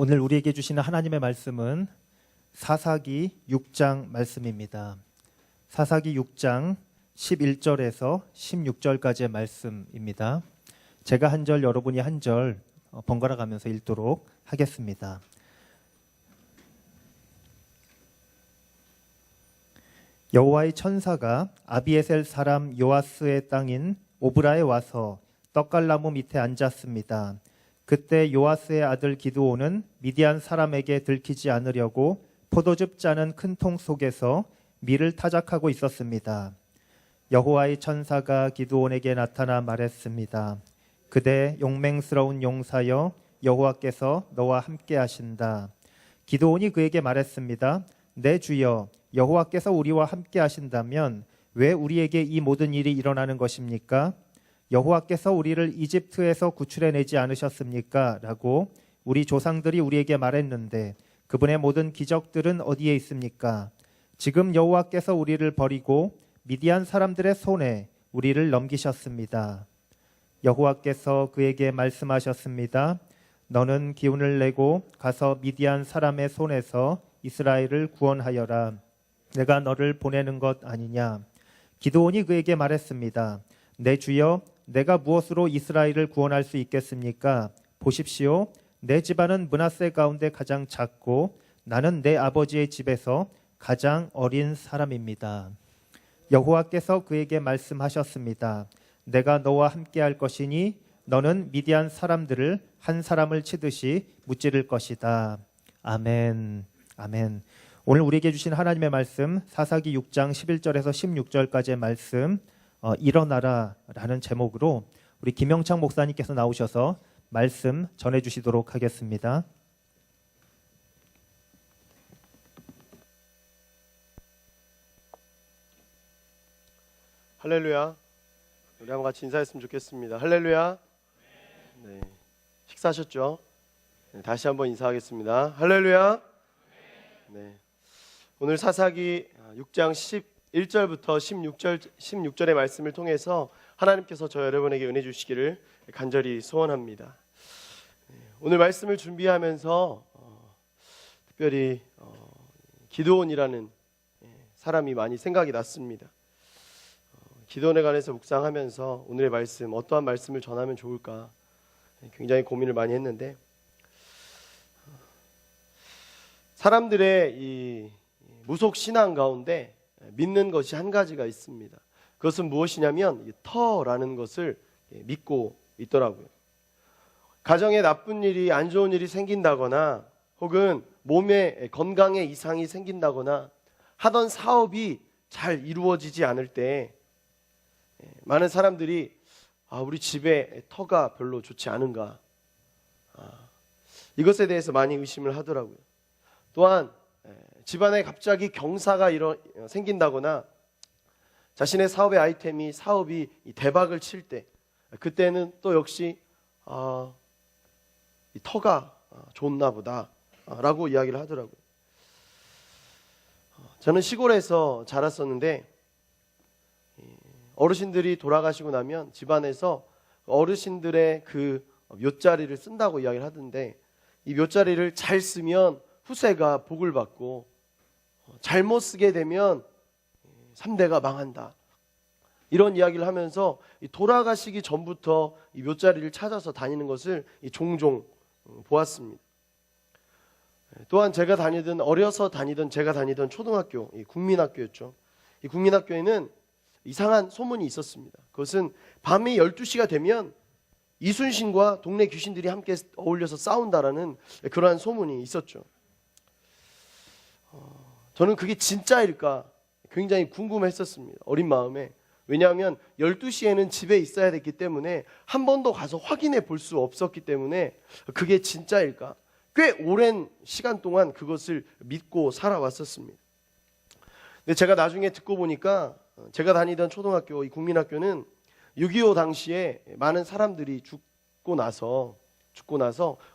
오늘 우리에게 주시는 하나님의 말씀은 사사기 6장 말씀입니다. 사사기 6장 11절에서 16절까지의 말씀입니다. 제가 한 절, 여러분이 한 절 번갈아 가면서 읽도록 하겠습니다. 여호와의 천사가 아비에셀 사람 요아스의 땅인 오브라에 와서 떡갈나무 밑에 앉았습니다. 그때 요아스의 아들 기드온은 미디안 사람에게 들키지 않으려고 포도즙 짜는 큰 통 속에서 밀을 타작하고 있었습니다. 여호와의 천사가 기드온에게 나타나 말했습니다. 그대 용맹스러운 용사여, 여호와께서 너와 함께 하신다. 기드온이 그에게 말했습니다. 내 주여, 여호와께서 우리와 함께 하신다면 왜 우리에게 이 모든 일이 일어나는 것입니까? 여호와께서 우리를 이집트에서 구출해내지 않으셨습니까? 라고 우리 조상들이 우리에게 말했는데 그분의 모든 기적들은 어디에 있습니까? 지금 여호와께서 우리를 버리고 미디안 사람들의 손에 우리를 넘기셨습니다. 여호와께서 그에게 말씀하셨습니다. 너는 기운을 내고 가서 미디안 사람의 손에서 이스라엘을 구원하여라. 내가 너를 보내는 것 아니냐? 기드온이 그에게 말했습니다. 내 주여, 내가 무엇으로 이스라엘을 구원할 수 있겠습니까? 보십시오. 내 집안은 므낫세 가운데 가장 작고 나는 내 아버지의 집에서 가장 어린 사람입니다. 여호와께서 그에게 말씀하셨습니다. 내가 너와 함께 할 것이니 너는 미디안 사람들을 한 사람을 치듯이 무찌를 것이다. 아멘. 아멘. 오늘 우리에게 주신 하나님의 말씀 사사기 6장 11절에서 16절까지의 말씀 일어나라 라는 제목으로 우리 김영창 목사님께서 나오셔서 말씀 전해주시도록 하겠습니다. 할렐루야. 우리 한번 같이 인사했으면 좋겠습니다. 할렐루야. 네, 식사하셨죠? 네, 다시 한번 인사하겠습니다. 할렐루야. 네, 오늘 사사기 6장 11절부터 16절의 말씀을 통해서 하나님께서 저 여러분에게 은혜 주시기를 간절히 소원합니다. 오늘 말씀을 준비하면서 특별히 기드온이라는 사람이 많이 생각이 났습니다. 기드온에 관해서 묵상하면서 오늘의 말씀, 어떠한 말씀을 전하면 좋을까 굉장히 고민을 많이 했는데, 사람들의 이 무속 신앙 가운데 믿는 것이 한 가지가 있습니다. 그것은 무엇이냐면 터라는 것을 믿고 있더라고요. 가정에 나쁜 일이, 안 좋은 일이 생긴다거나 혹은 몸에 건강에 이상이 생긴다거나 하던 사업이 잘 이루어지지 않을 때 많은 사람들이 우리 집에 터가 별로 좋지 않은가, 이것에 대해서 많이 의심을 하더라고요. 또한 집안에 갑자기 경사가 생긴다거나 자신의 사업의 아이템이 사업이 대박을 칠 때 그때는 또 역시 이 터가 좋나 보다 라고 이야기를 하더라고요. 저는 시골에서 자랐었는데 어르신들이 돌아가시고 나면 집안에서 어르신들의 그 묘자리를 쓴다고 이야기를 하던데, 이 묘자리를 잘 쓰면 후세가 복을 받고 잘못 쓰게 되면 3대가 망한다, 이런 이야기를 하면서 돌아가시기 전부터 이 묘자리를 찾아서 다니는 것을 종종 보았습니다. 또한 어려서 다니던 제가 다니던 초등학교, 이 국민학교였죠. 이 국민학교에는 이상한 소문이 있었습니다. 그것은 밤이 12시가 되면 이순신과 동네 귀신들이 함께 어울려서 싸운다라는 그러한 소문이 있었죠. 저는 그게 진짜일까 굉장히 궁금했었습니다, 어린 마음에. 왜냐하면 12시에는 집에 있어야 됐기 때문에 한 번도 가서 확인해 볼 수 없었기 때문에 그게 진짜일까, 꽤 오랜 시간 동안 그것을 믿고 살아왔었습니다. 근데 제가 나중에 듣고 보니까 제가 다니던 초등학교, 이 국민학교는 6.25 당시에 많은 사람들이 죽고 나서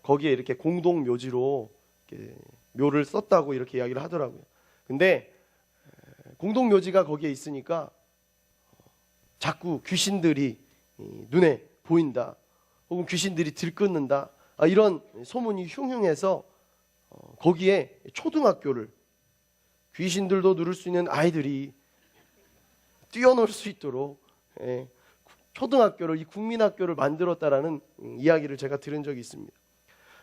거기에 이렇게 공동 묘지로 이렇게 묘를 썼다고 이렇게 이야기를 하더라고요. 근데 공동 묘지가 거기에 있으니까 자꾸 귀신들이 눈에 보인다, 혹은 귀신들이 들끓는다, 이런 소문이 흉흉해서 거기에 초등학교를 귀신들도 누를 수 있는 아이들이 뛰어놀 수 있도록 초등학교를, 이 국민학교를 만들었다라는 이야기를 제가 들은 적이 있습니다.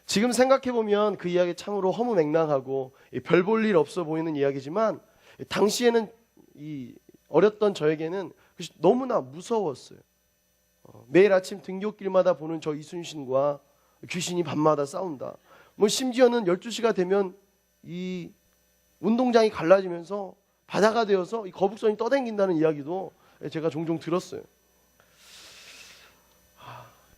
지금 생각해보면 그 이야기 참으로 허무맹랑하고 별 볼 일 없어 보이는 이야기지만 당시에는 이 어렸던 저에게는 그것이 너무나 무서웠어요. 매일 아침 등굣길마다 보는 저 이순신과 귀신이 밤마다 싸운다. 뭐 심지어는 12시가 되면 이 운동장이 갈라지면서 바다가 되어서 이 거북선이 떠댕긴다는 이야기도 제가 종종 들었어요.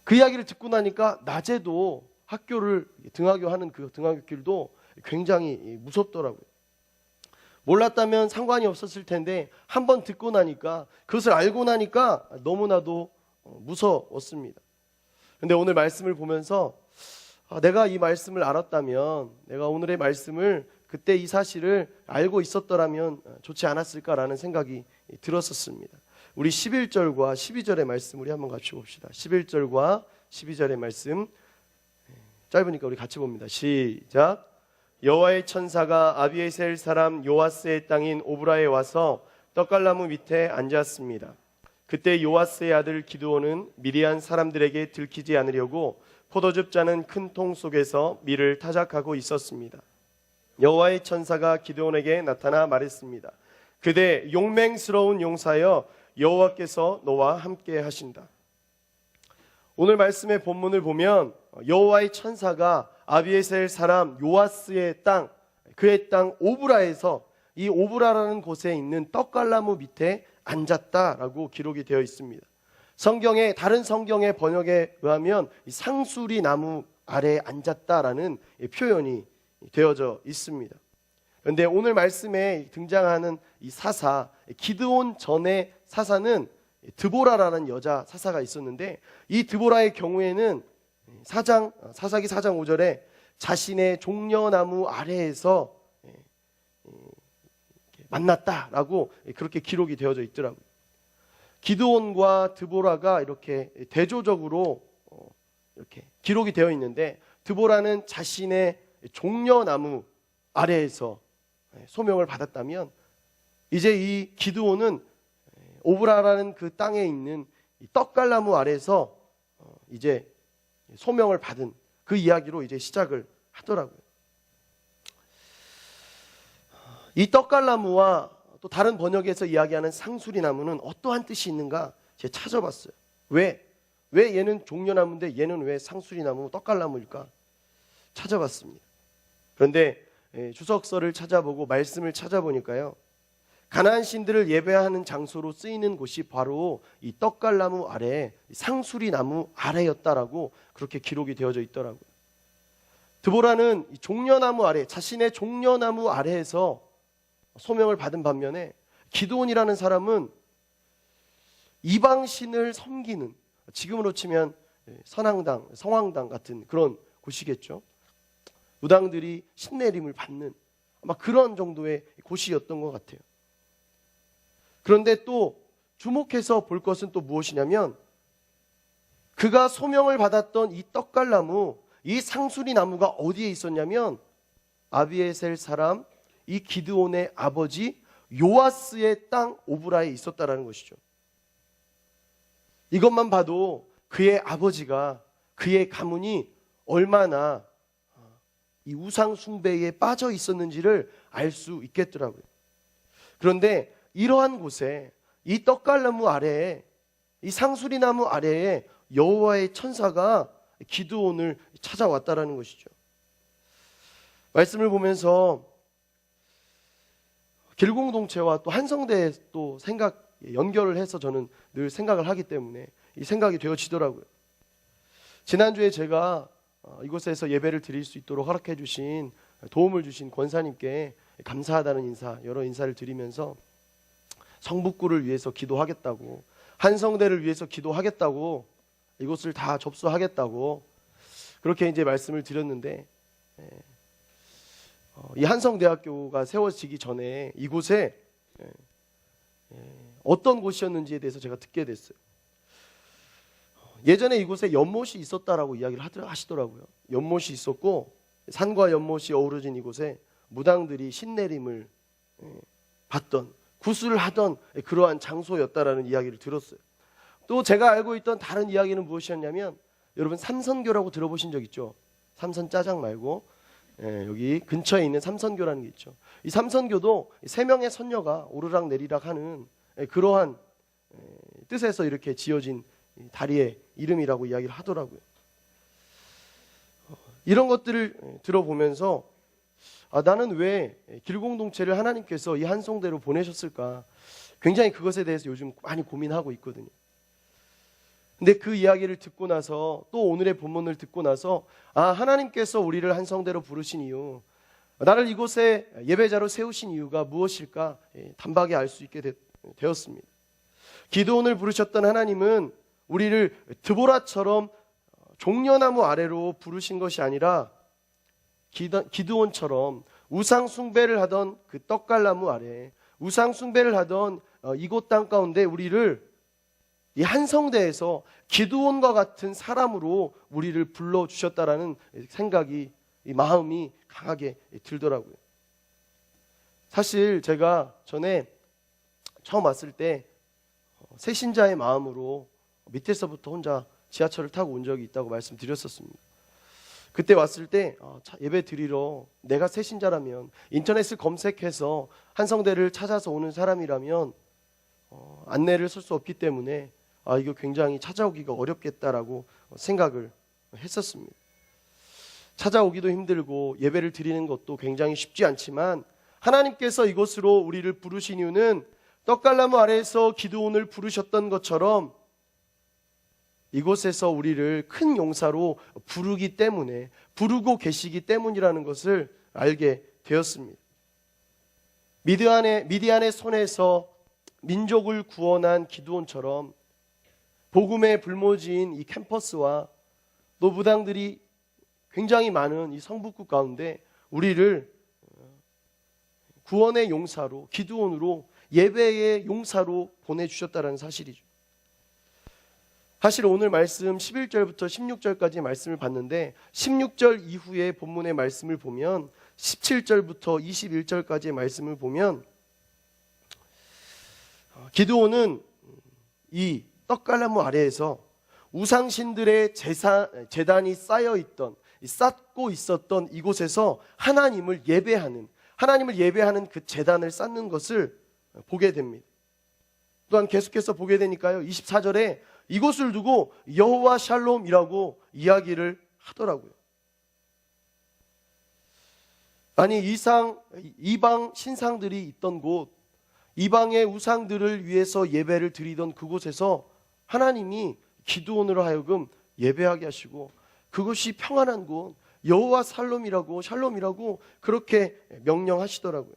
그 이야기를 듣고 나니까 낮에도 학교를 등하교하는 그 등하교길도 굉장히 무섭더라고요. 몰랐다면 상관이 없었을 텐데 한번 듣고 나니까, 그것을 알고 나니까 너무나도 무서웠습니다. 근데 오늘 말씀을 보면서 내가 이 말씀을 알았다면, 내가 오늘의 말씀을 그때 이 사실을 알고 있었더라면 좋지 않았을까라는 생각이 들었었습니다. 우리 11절과 12절의 말씀 우리 한번 같이 봅시다. 11절과 12절의 말씀, 짧으니까 우리 같이 봅니다. 시작. 여호와의 천사가 아비에셀 사람 요아스의 땅인 오브라에 와서 떡갈나무 밑에 앉았습니다. 그때 요아스의 아들 기드온은 미디안 사람들에게 들키지 않으려고 포도즙 짜는 큰 통 속에서 밀을 타작하고 있었습니다. 여호와의 천사가 기드온에게 나타나 말했습니다. 그대 용맹스러운 용사여, 여호와께서 너와 함께 하신다. 오늘 말씀의 본문을 보면 여호와의 천사가 아비에셀 사람 요아스의 땅, 그의 땅 오브라에서, 이 오브라라는 곳에 있는 떡갈나무 밑에 앉았다라고 기록이 되어 있습니다. 성경에, 다른 성경의 번역에 의하면 상수리 나무 아래에 앉았다라는 표현이 되어져 있습니다. 그런데 오늘 말씀에 등장하는 이 사사, 기드온 전의 사사는 드보라라는 여자 사사가 있었는데, 이 드보라의 경우에는 사사기 4장 5절에 자신의 종려나무 아래에서 만났다라고 그렇게 기록이 되어져 있더라고요. 기드온과 드보라가 이렇게 대조적으로 이렇게 기록이 되어 있는데, 드보라는 자신의 종려나무 아래에서 소명을 받았다면, 이제 이 기드온은 오브라라는 그 땅에 있는 이 떡갈나무 아래에서 이제 소명을 받은 그 이야기로 이제 시작을 하더라고요. 이 떡갈나무와 또 다른 번역에서 이야기하는 상수리나무는 어떠한 뜻이 있는가 제가 찾아봤어요. 왜 얘는 종려나무인데 얘는 왜 상수리나무, 떡갈나무일까 찾아봤습니다. 그런데 주석서를 찾아보고 말씀을 찾아보니까요, 가나안 신들을 예배하는 장소로 쓰이는 곳이 바로 이 떡갈나무 아래, 상수리나무 아래였다라고 그렇게 기록이 되어져 있더라고요. 드보라는 이 종려나무 아래, 자신의 종려나무 아래에서 소명을 받은 반면에 기드온이라는 사람은 이방신을 섬기는, 지금으로 치면 선앙당, 성황당 같은 그런 곳이겠죠. 무당들이 신내림을 받는 아마 그런 정도의 곳이었던 것 같아요. 그런데 또 주목해서 볼 것은 또 무엇이냐면, 그가 소명을 받았던 이 떡갈나무, 이 상수리 나무가 어디에 있었냐면 아비에셀 사람 이 기드온의 아버지 요아스의 땅 오브라에 있었다라는 것이죠. 이것만 봐도 그의 아버지가, 그의 가문이 얼마나 이 우상 숭배에 빠져 있었는지를 알 수 있겠더라고요. 그런데 이러한 곳에, 이 떡갈나무 아래에, 이 상수리나무 아래에 여호와의 천사가 기드온을 찾아왔다라는 것이죠. 말씀을 보면서 길공동체와 또 한성대에 또 연결을 해서 저는 늘 생각을 하기 때문에 이 생각이 되어지더라고요. 지난주에 제가 이곳에서 예배를 드릴 수 있도록 허락해 주신, 도움을 주신 권사님께 감사하다는 인사, 여러 인사를 드리면서 성북구를 위해서 기도하겠다고, 한성대를 위해서 기도하겠다고, 이곳을 다 접수하겠다고 그렇게 이제 말씀을 드렸는데, 이 한성대학교가 세워지기 전에 이곳에 어떤 곳이었는지에 대해서 제가 듣게 됐어요. 예전에 이곳에 연못이 있었다라고 이야기를 하시더라고요. 연못이 있었고 산과 연못이 어우러진 이곳에 무당들이 신내림을 받던, 구슬을 하던 그러한 장소였다라는 이야기를 들었어요. 또 제가 알고 있던 다른 이야기는 무엇이었냐면, 여러분 삼선교라고 들어보신 적 있죠? 삼선 짜장 말고 여기 근처에 있는 삼선교라는 게 있죠. 이 삼선교도 세 명의 선녀가 오르락 내리락 하는 그러한 뜻에서 이렇게 지어진 다리의 이름이라고 이야기를 하더라고요. 이런 것들을 들어보면서 나는 왜 길공동체를 하나님께서 이 한송대로 보내셨을까, 굉장히 그것에 대해서 요즘 많이 고민하고 있거든요. 근데 그 이야기를 듣고 나서, 또 오늘의 본문을 듣고 나서, 하나님께서 우리를 한성대로 부르신 이유, 나를 이곳에 예배자로 세우신 이유가 무엇일까 단박에 알 수 있게 되었습니다. 기드온을 부르셨던 하나님은 우리를 드보라처럼 종려나무 아래로 부르신 것이 아니라 기드온처럼 우상 숭배를 하던 그 떡갈나무 아래, 우상 숭배를 하던 이곳 땅 가운데 우리를 이 한성대에서 기드온과 같은 사람으로 우리를 불러주셨다라는 생각이, 이 마음이 강하게 들더라고요. 사실 제가 전에 처음 왔을 때 새신자의 마음으로 밑에서부터 혼자 지하철을 타고 온 적이 있다고 말씀드렸었습니다. 그때 왔을 때 예배 드리러 내가 새신자라면, 인터넷을 검색해서 한성대를 찾아서 오는 사람이라면 안내를 쓸 수 없기 때문에 이거 굉장히 찾아오기가 어렵겠다라고 생각을 했었습니다. 찾아오기도 힘들고 예배를 드리는 것도 굉장히 쉽지 않지만, 하나님께서 이곳으로 우리를 부르신 이유는 떡갈나무 아래에서 기드온을 부르셨던 것처럼 이곳에서 우리를 큰 용사로 부르기 때문에, 부르고 계시기 때문이라는 것을 알게 되었습니다. 미디안의 손에서 민족을 구원한 기드온처럼 복음의 불모지인 이 캠퍼스와 또 무당들이 굉장히 많은 이 성북구 가운데 우리를 구원의 용사로, 기드온으로, 예배의 용사로 보내주셨다는 사실이죠. 사실 오늘 말씀 11절부터 16절까지 말씀을 봤는데, 16절 이후의 본문의 말씀을 보면, 17절부터 21절까지의 말씀을 보면, 기드온은 이 떡갈나무 아래에서 우상신들의 제단이 쌓고 있었던 이곳에서 하나님을 예배하는 그 제단을 쌓는 것을 보게 됩니다. 또한 계속해서 보게 되니까요, 24절에 이곳을 두고 여호와 샬롬이라고 이야기를 하더라고요. 아니, 이방 신상들이 있던 곳, 이방의 우상들을 위해서 예배를 드리던 그곳에서 하나님이 기드온으로 하여금 예배하게 하시고, 그것이 평안한 곳, 여호와 샬롬이라고 그렇게 명령하시더라고요.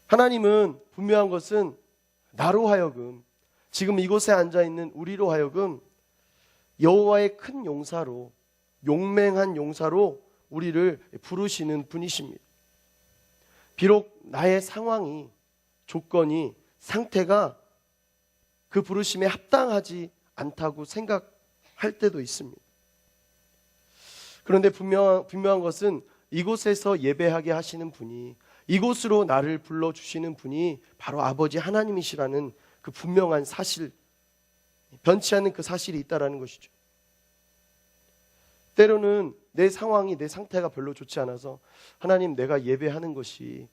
하나님은 분명한 것은 나로 하여금, 지금 이곳에 앉아있는 우리로 하여금 여호와의 큰 용사로, 용맹한 용사로 우리를 부르시는 분이십니다. 비록 나의 상황이, 조건이, 상태가 그 부르심에 합당하지 않다고 생각할 때도 있습니다. 그런데 분명한 것은 이곳에서 예배하게 하시는 분이, 이곳으로 나를 불러주시는 분이 바로 아버지 하나님이시라는 그 분명한 사실, 변치 않는 그 사실이 있다는 것이죠. 때로는 내 상황이, 내 상태가 별로 좋지 않아서 하나님, 내가 예배하는 것이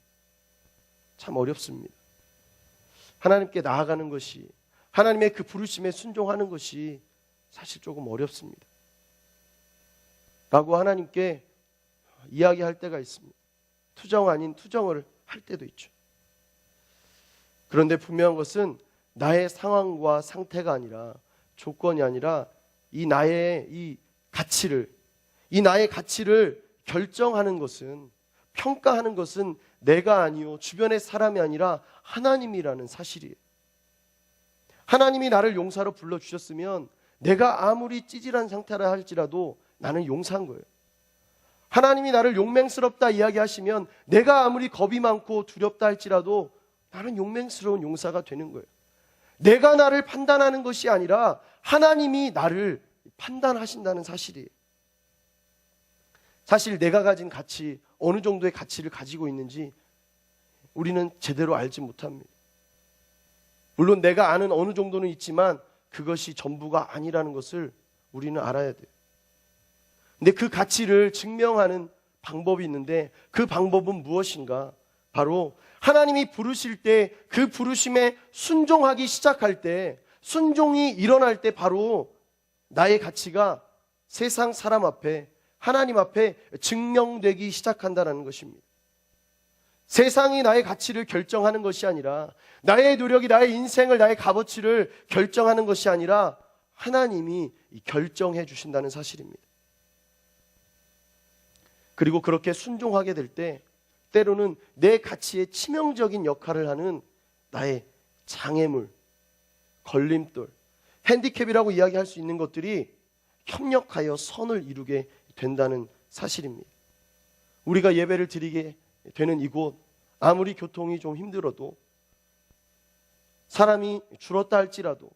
참 어렵습니다. 하나님께 나아가는 것이, 하나님의 그 부르심에 순종하는 것이 사실 조금 어렵습니다 라고 하나님께 이야기할 때가 있습니다. 투정 아닌 투정을 할 때도 있죠. 그런데 분명한 것은 나의 상황과 상태가 아니라, 조건이 아니라 이 나의 가치를 결정하는 것은, 평가하는 것은 내가 아니요, 주변의 사람이 아니라 하나님이라는 사실이에요. 하나님이 나를 용사로 불러주셨으면 내가 아무리 찌질한 상태라 할지라도 나는 용사인 거예요. 하나님이 나를 용맹스럽다 이야기하시면 내가 아무리 겁이 많고 두렵다 할지라도 나는 용맹스러운 용사가 되는 거예요. 내가 나를 판단하는 것이 아니라 하나님이 나를 판단하신다는 사실이에요. 사실 내가 가진 가치, 어느 정도의 가치를 가지고 있는지 우리는 제대로 알지 못합니다. 물론 내가 아는 어느 정도는 있지만 그것이 전부가 아니라는 것을 우리는 알아야 돼요. 근데 그 가치를 증명하는 방법이 있는데 그 방법은 무엇인가? 바로 하나님이 부르실 때 그 부르심에 순종하기 시작할 때, 순종이 일어날 때 바로 나의 가치가 세상 사람 앞에, 하나님 앞에 증명되기 시작한다는 것입니다. 세상이 나의 가치를 결정하는 것이 아니라, 나의 노력이 나의 인생을, 나의 값어치를 결정하는 것이 아니라 하나님이 결정해 주신다는 사실입니다. 그리고 그렇게 순종하게 될 때 때로는 내 가치에 치명적인 역할을 하는 나의 장애물, 걸림돌, 핸디캡이라고 이야기할 수 있는 것들이 협력하여 선을 이루게 된다는 사실입니다. 우리가 예배를 드리게 되는 이곳, 아무리 교통이 좀 힘들어도, 사람이 줄었다 할지라도,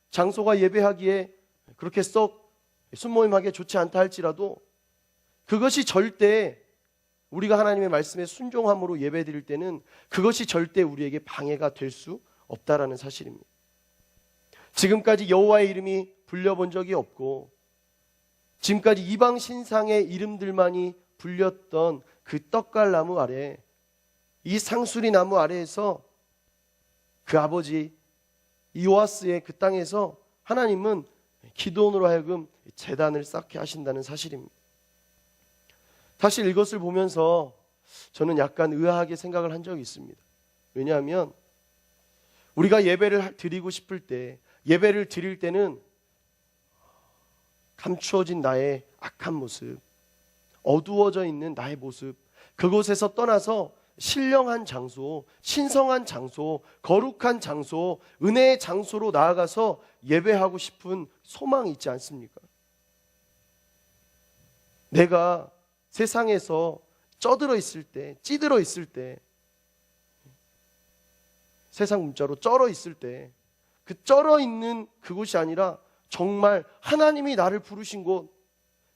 장소가 예배하기에 그렇게 썩 순모임하기에 좋지 않다 할지라도 그것이 절대, 우리가 하나님의 말씀에 순종함으로 예배 드릴 때는 그것이 절대 우리에게 방해가 될 수 없다라는 사실입니다. 지금까지 여호와의 이름이 불려본 적이 없고, 지금까지 이방 신상의 이름들만이 불렸던 그 떡갈나무 아래, 이 상수리 나무 아래에서 그 아버지 요아스의 그 땅에서 하나님은 기드온으로 하여금 제단을 쌓게 하신다는 사실입니다. 사실 이것을 보면서 저는 약간 의아하게 생각을 한 적이 있습니다. 왜냐하면 우리가 예배를 드리고 싶을 때, 예배를 드릴 때는 감추어진 나의 악한 모습, 어두워져 있는 나의 모습, 그곳에서 떠나서 신령한 장소, 신성한 장소, 거룩한 장소, 은혜의 장소로 나아가서 예배하고 싶은 소망이 있지 않습니까? 내가 세상에서 쪄들어 있을 때, 찌들어 있을 때, 세상 문자로 쩔어 있을 때, 그 쩔어 있는 그곳이 아니라 정말 하나님이 나를 부르신 곳,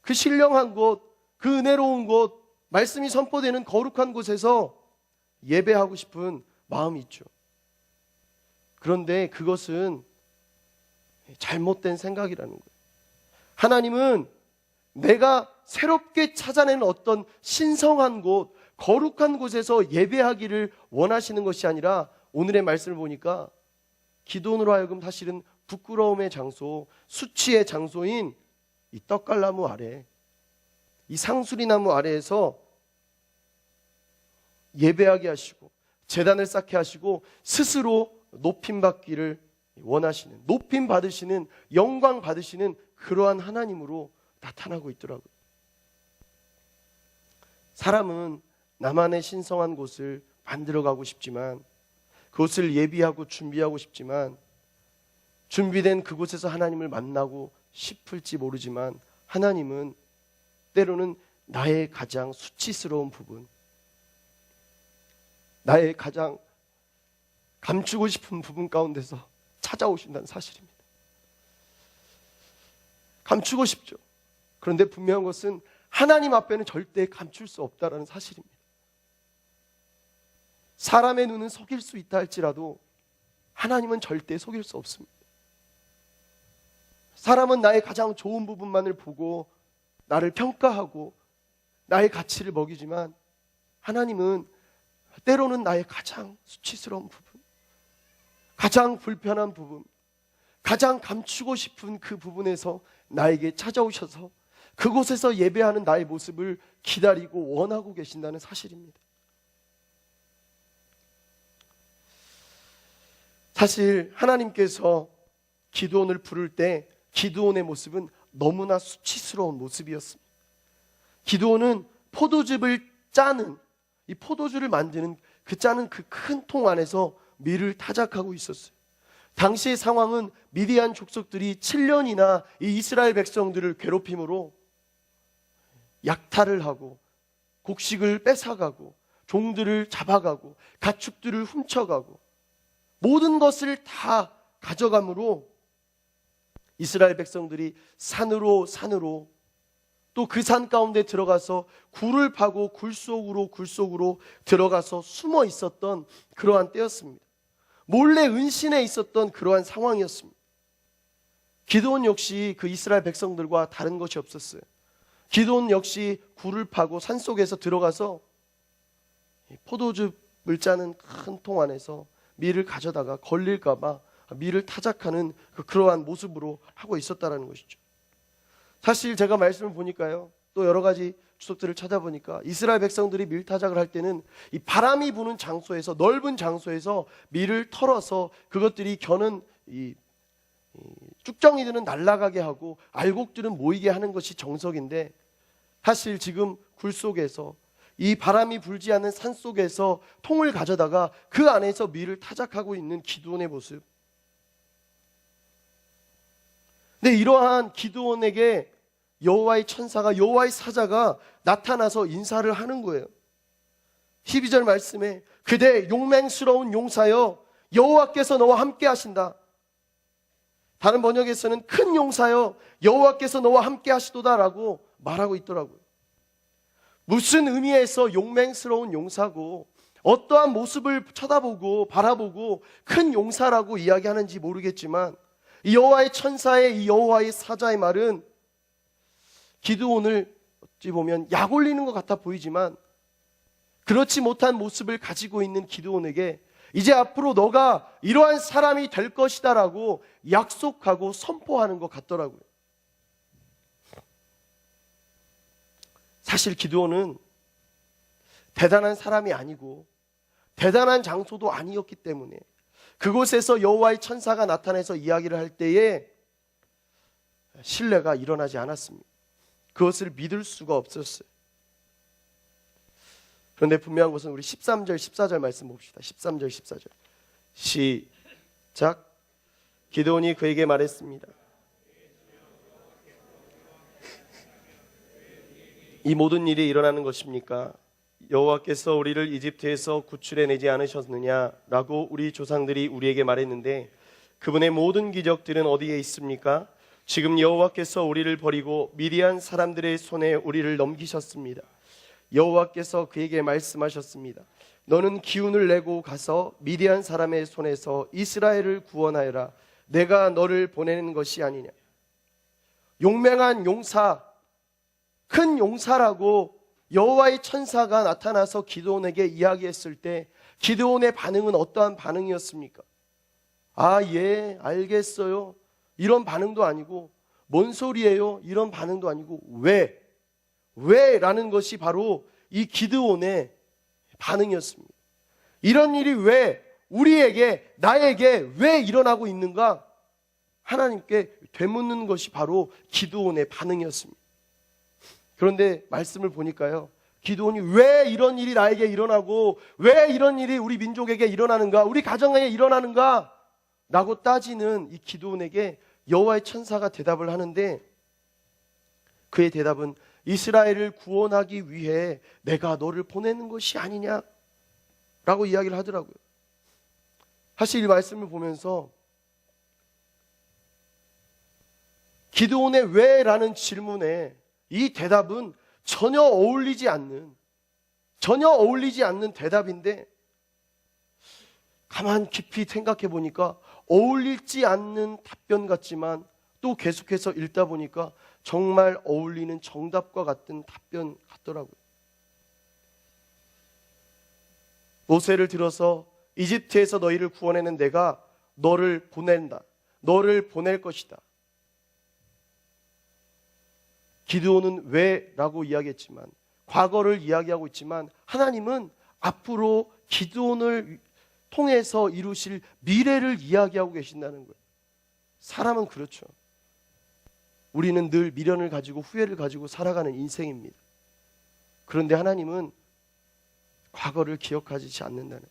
그 신령한 곳, 그 은혜로운 곳, 말씀이 선포되는 거룩한 곳에서 예배하고 싶은 마음이 있죠. 그런데 그것은 잘못된 생각이라는 거예요. 하나님은 내가 새롭게 찾아낸 어떤 신성한 곳, 거룩한 곳에서 예배하기를 원하시는 것이 아니라, 오늘의 말씀을 보니까 기도원으로 하여금 사실은 부끄러움의 장소, 수치의 장소인 이 떡갈나무 아래, 이 상수리나무 아래에서 예배하게 하시고 제단을 쌓게 하시고 스스로 높임받기를 원하시는, 높임 받으시는, 영광 받으시는 그러한 하나님으로 나타나고 있더라고요. 사람은 나만의 신성한 곳을 만들어가고 싶지만, 그곳을 예비하고 준비하고 싶지만, 준비된 그곳에서 하나님을 만나고 싶을지 모르지만, 하나님은 때로는 나의 가장 수치스러운 부분, 나의 가장 감추고 싶은 부분 가운데서 찾아오신다는 사실입니다. 감추고 싶죠. 그런데 분명한 것은 하나님 앞에는 절대 감출 수 없다는 사실입니다. 사람의 눈은 속일 수 있다 할지라도 하나님은 절대 속일 수 없습니다. 사람은 나의 가장 좋은 부분만을 보고 나를 평가하고 나의 가치를 먹이지만, 하나님은 때로는 나의 가장 수치스러운 부분, 가장 불편한 부분, 가장 감추고 싶은 그 부분에서 나에게 찾아오셔서 그곳에서 예배하는 나의 모습을 기다리고 원하고 계신다는 사실입니다. 사실 하나님께서 기드온을 부를 때 기드온의 모습은 너무나 수치스러운 모습이었습니다. 기드온은 포도즙을 짜는, 이 포도주를 만드는 그 짜는 그 큰 통 안에서 밀을 타작하고 있었어요. 당시의 상황은 미디안 족속들이 7년이나 이 이스라엘 백성들을 괴롭힘으로 약탈을 하고 곡식을 뺏어가고 종들을 잡아가고 가축들을 훔쳐가고 모든 것을 다 가져감으로 이스라엘 백성들이 산으로 또 그 산 가운데 들어가서 굴을 파고 굴 속으로 들어가서 숨어 있었던 그러한 때였습니다. 몰래 은신해 있었던 그러한 상황이었습니다. 기드온 역시 그 이스라엘 백성들과 다른 것이 없었어요. 기드온 역시 굴을 파고 산속에서 들어가서 포도즙을 짜는 큰 통 안에서 밀을 가져다가 걸릴까 봐 밀을 타작하는 그러한 모습으로 하고 있었다는 것이죠. 사실 제가 말씀을 보니까요, 또 여러 가지 주석들을 찾아보니까 이스라엘 백성들이 밀 타작을 할 때는 이 바람이 부는 장소에서, 넓은 장소에서 밀을 털어서 그것들이 겨는 이 쭉정이들은 날아가게 하고 알곡들은 모이게 하는 것이 정석인데, 사실 지금 굴 속에서 이 바람이 불지 않는 산 속에서 통을 가져다가 그 안에서 밀을 타작하고 있는 기드온의 모습. 근데 이러한 기드온에게 여호와의 천사가, 여호와의 사자가 나타나서 인사를 하는 거예요. 12절 말씀에 그대 용맹스러운 용사여, 여호와께서 너와 함께 하신다. 다른 번역에서는 큰 용사여, 여호와께서 너와 함께 하시도다라고 말하고 있더라고요. 무슨 의미에서 용맹스러운 용사고 어떠한 모습을 쳐다보고 바라보고 큰 용사라고 이야기하는지 모르겠지만, 이 여호와의 천사의, 이 여호와의 사자의 말은 기드온을 어찌 보면 약 올리는 것 같아 보이지만, 그렇지 못한 모습을 가지고 있는 기드온에게 이제 앞으로 너가 이러한 사람이 될 것이다 라고 약속하고 선포하는 것 같더라고요. 사실 기드온은 대단한 사람이 아니고 대단한 장소도 아니었기 때문에 그곳에서 여호와의 천사가 나타나서 이야기를 할 때에 신뢰가 일어나지 않았습니다. 그것을 믿을 수가 없었어요. 그런데 분명한 것은 우리 13절 14절 말씀 봅시다. 13절 14절 시작. 기드온이 그에게 말했습니다. 이 모든 일이 일어나는 것입니까? 여호와께서 우리를 이집트에서 구출해내지 않으셨느냐라고 우리 조상들이 우리에게 말했는데 그분의 모든 기적들은 어디에 있습니까? 지금 여호와께서 우리를 버리고 미디안 사람들의 손에 우리를 넘기셨습니다. 여호와께서 그에게 말씀하셨습니다. 너는 기운을 내고 가서 미디안 사람의 손에서 이스라엘을 구원하여라. 내가 너를 보내는 것이 아니냐. 용맹한 용사, 큰 용사라고 여호와의 천사가 나타나서 기드온에게 이야기했을 때 기드온의 반응은 어떠한 반응이었습니까? 아, 예, 알겠어요. 이런 반응도 아니고, 뭔 소리예요? 이런 반응도 아니고, 왜? 라는 것이 바로 이 기드온의 반응이었습니다. 이런 일이 왜 우리에게, 나에게 왜 일어나고 있는가? 하나님께 되묻는 것이 바로 기드온의 반응이었습니다. 그런데 말씀을 보니까요, 기드온이 왜 이런 일이 나에게 일어나고 왜 이런 일이 우리 민족에게 일어나는가, 우리 가정에 일어나는가 라고 따지는 이 기드온에게 여호와의 천사가 대답을 하는데, 그의 대답은 이스라엘을 구원하기 위해 내가 너를 보내는 것이 아니냐 라고 이야기를 하더라고요. 사실 이 말씀을 보면서 기드온의 왜 라는 질문에 이 대답은 전혀 어울리지 않는 대답인데, 가만 깊이 생각해 보니까 어울리지 않는 답변 같지만 또 계속해서 읽다 보니까 정말 어울리는 정답과 같은 답변 같더라고요. 모세를 들어서 이집트에서 너희를 구원해낸 내가 너를 보낸다. 너를 보낼 것이다. 기드온은 왜? 라고 이야기했지만, 과거를 이야기하고 있지만 하나님은 앞으로 기드온을 통해서 이루실 미래를 이야기하고 계신다는 거예요. 사람은 그렇죠. 우리는 늘 미련을 가지고 후회를 가지고 살아가는 인생입니다. 그런데 하나님은 과거를 기억하지 않는다는,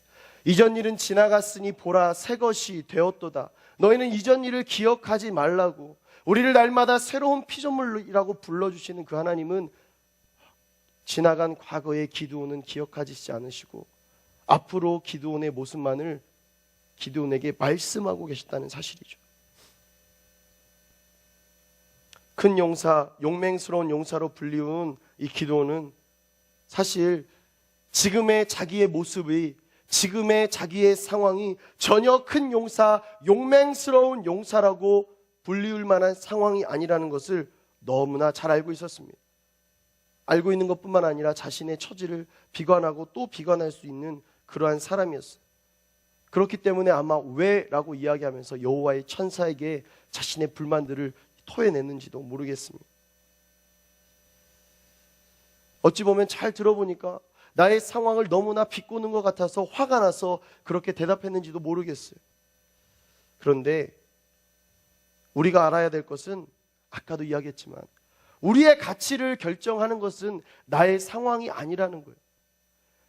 이전 일은 지나갔으니 보라 새 것이 되었도다. 너희는 이전 일을 기억하지 말라고, 우리를 날마다 새로운 피조물이라고 불러주시는 그 하나님은 지나간 과거의 기드온은 기억하지 않으시고 앞으로 기드온의 모습만을 기드온에게 말씀하고 계시다는 사실이죠. 큰 용사, 용맹스러운 용사로 불리운 이 기드온은 사실 지금의 자기의 모습이, 지금의 자기의 상황이 전혀 큰 용사, 용맹스러운 용사라고 불리울 만한 상황이 아니라는 것을 너무나 잘 알고 있었습니다. 알고 있는 것뿐만 아니라 자신의 처지를 비관하고 또 비관할 수 있는 그러한 사람이었어요. 그렇기 때문에 아마 왜라고 이야기하면서 여호와의 천사에게 자신의 불만들을 토해냈는지도 모르겠습니다. 어찌 보면 잘 들어보니까 나의 상황을 너무나 비꼬는 것 같아서 화가 나서 그렇게 대답했는지도 모르겠어요. 그런데 우리가 알아야 될 것은 아까도 이야기했지만 우리의 가치를 결정하는 것은 나의 상황이 아니라는 거예요.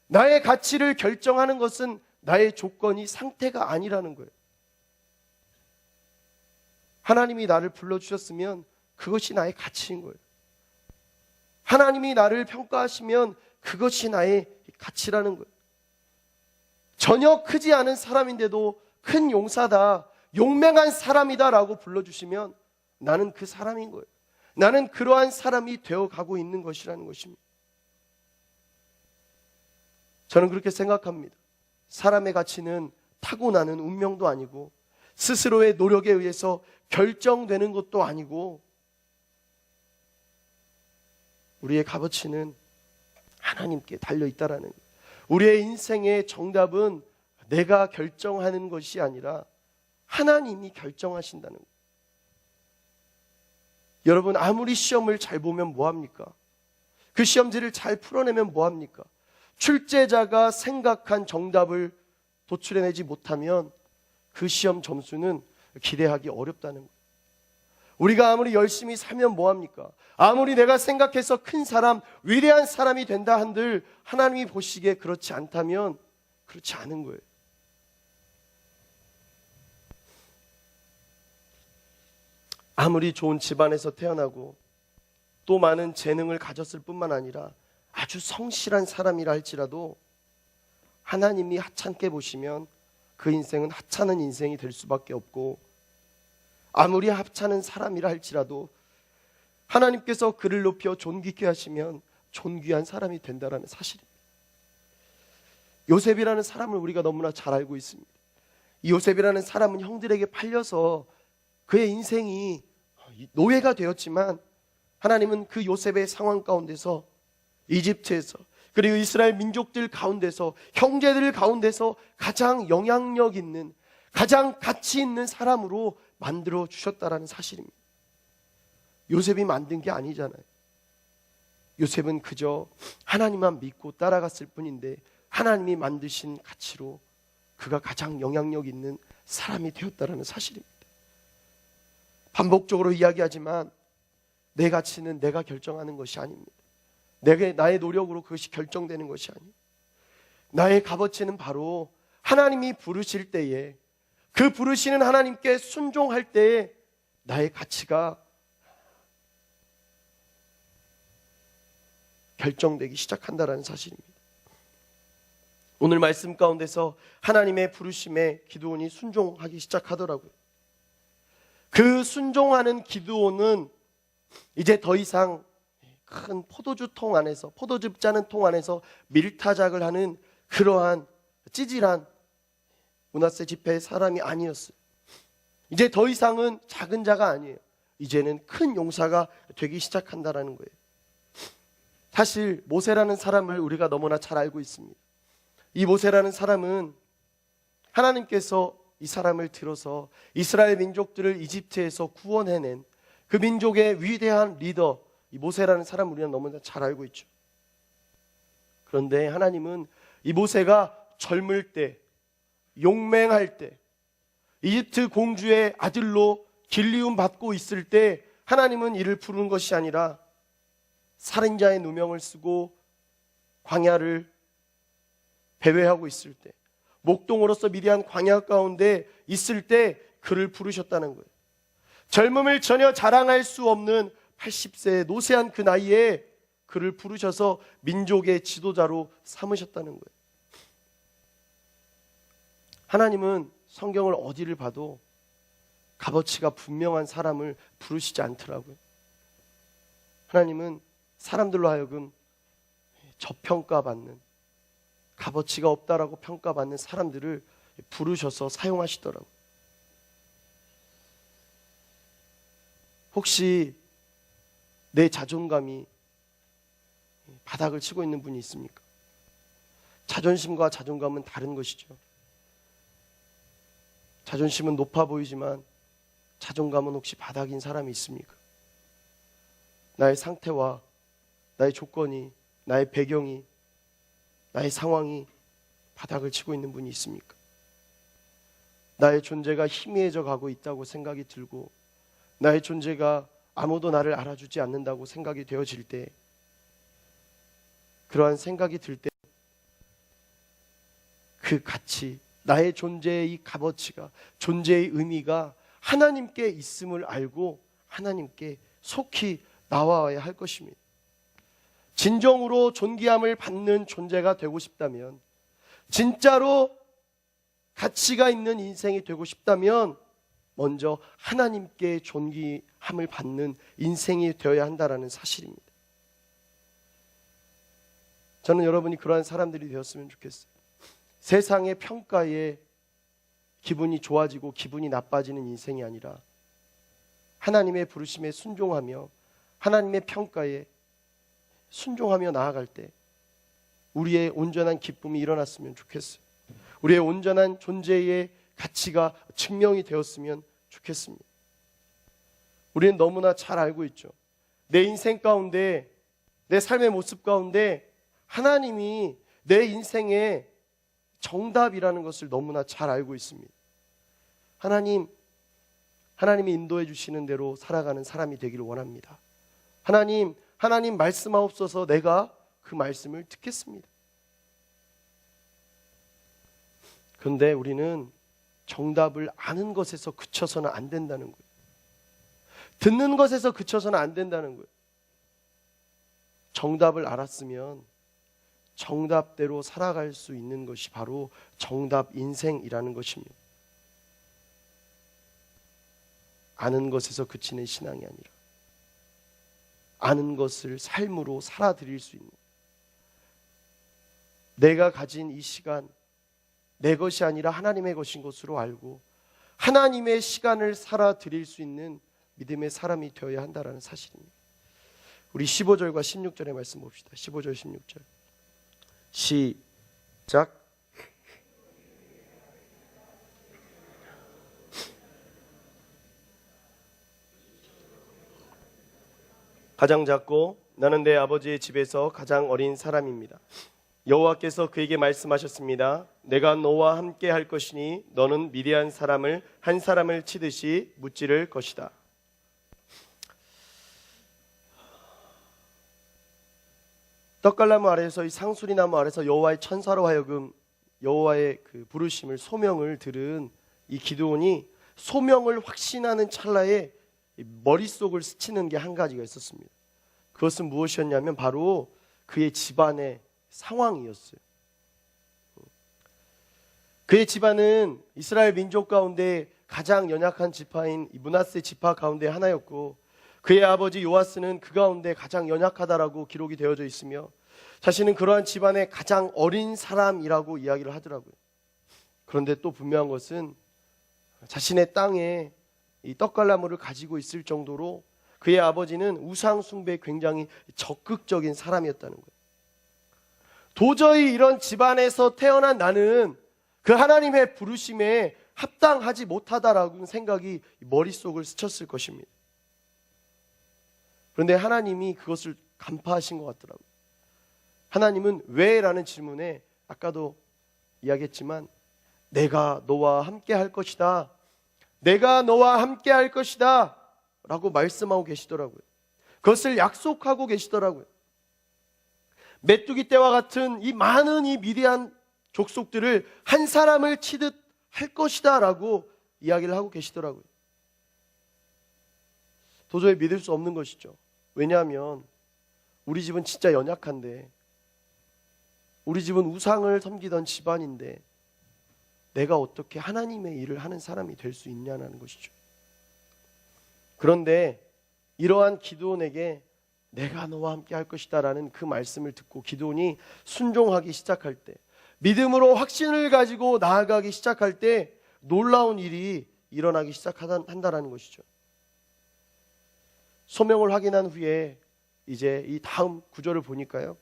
나의 가치를 결정하는 것은 나의 조건이, 상태가 아니라는 거예요. 하나님이 나를 불러주셨으면 그것이 나의 가치인 거예요. 하나님이 나를 평가하시면 그것이 나의 가치라는 거예요. 전혀 크지 않은 사람인데도 큰 용사다, 용맹한 사람이다 라고 불러주시면 나는 그 사람인 거예요. 나는 그러한 사람이 되어가고 있는 것이라는 것입니다. 저는 그렇게 생각합니다. 사람의 가치는 타고나는 운명도 아니고 스스로의 노력에 의해서 결정되는 것도 아니고 우리의 값어치는 하나님께 달려있다라는 거예요. 우리의 인생의 정답은 내가 결정하는 것이 아니라 하나님이 결정하신다는 거예요. 여러분, 아무리 시험을 잘 보면 뭐합니까? 그 시험지를 잘 풀어내면 뭐합니까? 출제자가 생각한 정답을 도출해내지 못하면 그 시험 점수는 기대하기 어렵다는 거예요. 우리가 아무리 열심히 살면 뭐합니까? 아무리 내가 생각해서 큰 사람, 위대한 사람이 된다 한들 하나님이 보시기에 그렇지 않다면 그렇지 않은 거예요. 아무리 좋은 집안에서 태어나고 또 많은 재능을 가졌을 뿐만 아니라 아주 성실한 사람이라 할지라도 하나님이 하찮게 보시면 그 인생은 하찮은 인생이 될 수밖에 없고, 아무리 하찮은 사람이라 할지라도 하나님께서 그를 높여 존귀케 하시면 존귀한 사람이 된다는 사실입니다. 요셉이라는 사람을 우리가 너무나 잘 알고 있습니다. 이 요셉이라는 사람은 형들에게 팔려서 그의 인생이 노예가 되었지만 하나님은 그 요셉의 상황 가운데서, 이집트에서, 그리고 이스라엘 민족들 가운데서, 형제들 가운데서 가장 영향력 있는, 가장 가치 있는 사람으로 만들어 주셨다라는 사실입니다. 요셉이 만든 게 아니잖아요. 요셉은 그저 하나님만 믿고 따라갔을 뿐인데 하나님이 만드신 가치로 그가 가장 영향력 있는 사람이 되었다라는 사실입니다. 반복적으로 이야기하지만 내 가치는 내가 결정하는 것이 아닙니다. 나의 노력으로 그것이 결정되는 것이 아니에요. 나의 값어치는 바로 하나님이 부르실 때에, 그 부르시는 하나님께 순종할 때에 나의 가치가 결정되기 시작한다는 사실입니다. 오늘 말씀 가운데서 하나님의 부르심에 기드온이 순종하기 시작하더라고요. 그 순종하는 기드온은 이제 더 이상 큰 포도주 통 안에서, 포도즙 짜는 통 안에서 밀타작을 하는 그러한 찌질한 므낫세 지파의 사람이 아니었어요. 이제 더 이상은 작은 자가 아니에요. 이제는 큰 용사가 되기 시작한다라는 거예요. 사실 모세라는 사람을 우리가 너무나 잘 알고 있습니다. 이 모세라는 사람은 하나님께서 이 사람을 들어서 이스라엘 민족들을 이집트에서 구원해낸 그 민족의 위대한 리더, 이 모세라는 사람을 우리는 너무나 잘 알고 있죠. 그런데 하나님은 이 모세가 젊을 때, 용맹할 때, 이집트 공주의 아들로 길리움 받고 있을 때 하나님은 이를 부른 것이 아니라 살인자의 누명을 쓰고 광야를 배회하고 있을 때, 목동으로서 미디안 광야 가운데 있을 때 그를 부르셨다는 거예요. 젊음을 전혀 자랑할 수 없는 80세의 노쇠한 그 나이에 그를 부르셔서 민족의 지도자로 삼으셨다는 거예요. 하나님은 성경을 어디를 봐도 값어치가 분명한 사람을 부르시지 않더라고요. 하나님은 사람들로 하여금 저평가받는, 값어치가 없다라고 평가받는 사람들을 부르셔서 사용하시더라고요. 혹시 내 자존감이 바닥을 치고 있는 분이 있습니까? 자존심과 자존감은 다른 것이죠. 자존심은 높아 보이지만 자존감은 혹시 바닥인 사람이 있습니까? 나의 상태와 나의 조건이, 나의 배경이, 나의 상황이 바닥을 치고 있는 분이 있습니까? 나의 존재가 희미해져 가고 있다고 생각이 들고 나의 존재가 아무도 나를 알아주지 않는다고 생각이 되어질 때, 그러한 생각이 들 때 그 가치, 나의 존재의 이 값어치가, 존재의 의미가 하나님께 있음을 알고 하나님께 속히 나와야 할 것입니다. 진정으로 존귀함을 받는 존재가 되고 싶다면, 진짜로 가치가 있는 인생이 되고 싶다면 먼저 하나님께 존귀함을 받는 인생이 되어야 한다는 사실입니다. 저는 여러분이 그러한 사람들이 되었으면 좋겠어요. 세상의 평가에 기분이 좋아지고 기분이 나빠지는 인생이 아니라 하나님의 부르심에 순종하며 하나님의 평가에 순종하며 나아갈 때 우리의 온전한 기쁨이 일어났으면 좋겠어요. 우리의 온전한 존재의 가치가 증명이 되었으면 좋겠습니다. 우리는 너무나 잘 알고 있죠. 내 인생 가운데, 내 삶의 모습 가운데 하나님이 내 인생의 정답이라는 것을 너무나 잘 알고 있습니다. 하나님이 인도해 주시는 대로 살아가는 사람이 되기를 원합니다. 하나님 말씀하옵소서, 내가 그 말씀을 듣겠습니다. 그런데 우리는 정답을 아는 것에서 그쳐서는 안 된다는 거예요. 듣는 것에서 그쳐서는 안 된다는 거예요. 정답을 알았으면 정답대로 살아갈 수 있는 것이 바로 정답 인생이라는 것입니다. 아는 것에서 그치는 신앙이 아니라 아는 것을 삶으로 살아드릴 수 있는, 내가 가진 이 시간 내 것이 아니라 하나님의 것인 것으로 알고 하나님의 시간을 살아드릴 수 있는 믿음의 사람이 되어야 한다는 사실입니다. 우리 15절과 16절의 말씀 봅시다. 15절 16절 시작. 가장 작고 나는 내 아버지의 집에서 가장 어린 사람입니다. 여호와께서 그에게 말씀하셨습니다. 내가 너와 함께 할 것이니 너는 미디안 사람을 한 사람을 치듯이 무찌를 것이다. 떡갈나무 아래에서, 이 상수리 나무 아래서 여호와의 천사로 하여금 여호와의 그 부르심을, 소명을 들은 이 기드온이 소명을 확신하는 찰나에 머릿속을 스치는 게 한 가지가 있었습니다. 그것은 무엇이었냐면 바로 그의 집안의 상황이었어요. 그의 집안은 이스라엘 민족 가운데 가장 연약한 지파인 므낫세 지파 가운데 하나였고, 그의 아버지 요아스는 그 가운데 가장 연약하다라고 기록이 되어져 있으며 자신은 그러한 집안의 가장 어린 사람이라고 이야기를 하더라고요. 그런데 또 분명한 것은 자신의 땅에 이 떡갈나무를 가지고 있을 정도로 그의 아버지는 우상 숭배에 굉장히 적극적인 사람이었다는 거예요. 도저히 이런 집안에서 태어난 나는 그 하나님의 부르심에 합당하지 못하다라는 생각이 머릿속을 스쳤을 것입니다. 그런데 하나님이 그것을 간파하신 것 같더라고요. 하나님은 왜? 라는 질문에 아까도 이야기했지만 내가 너와 함께 할 것이다, 내가 너와 함께 할 것이다 라고 말씀하고 계시더라고요. 그것을 약속하고 계시더라고요. 메뚜기 떼와 같은 이 많은 이 미디안 족속들을 한 사람을 치듯 할 것이다 라고 이야기를 하고 계시더라고요. 도저히 믿을 수 없는 것이죠. 왜냐하면 우리 집은 진짜 연약한데, 우리 집은 우상을 섬기던 집안인데 내가 어떻게 하나님의 일을 하는 사람이 될 수 있냐는 것이죠. 그런데 이러한 기드온에게 내가 너와 함께 할 것이다 라는 그 말씀을 듣고 기드온이 순종하기 시작할 때, 믿음으로 확신을 가지고 나아가기 시작할 때 놀라운 일이 일어나기 시작한다라는 것이죠. 소명을 확인한 후에 이제 이 다음 구절을 보니까요,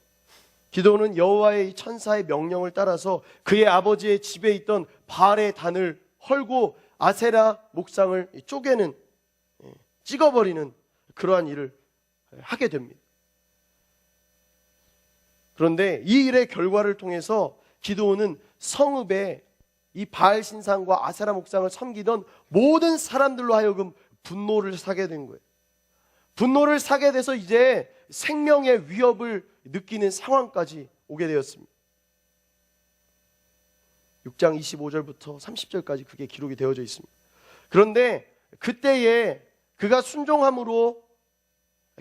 기드온은 여호와의 이 천사의 명령을 따라서 그의 아버지의 집에 있던 바알의 단을 헐고 아세라 목상을 쪼개는, 찍어버리는 그러한 일을 하게 됩니다. 그런데 이 일의 결과를 통해서 기드온은 성읍에 이 바알 신상과 아세라 목상을 섬기던 모든 사람들로 하여금 분노를 사게 된 거예요. 분노를 사게 돼서 이제 생명의 위협을 느끼는 상황까지 오게 되었습니다. 6장 25절부터 30절까지 그게 기록이 되어져 있습니다. 그런데 그때에 그가 순종함으로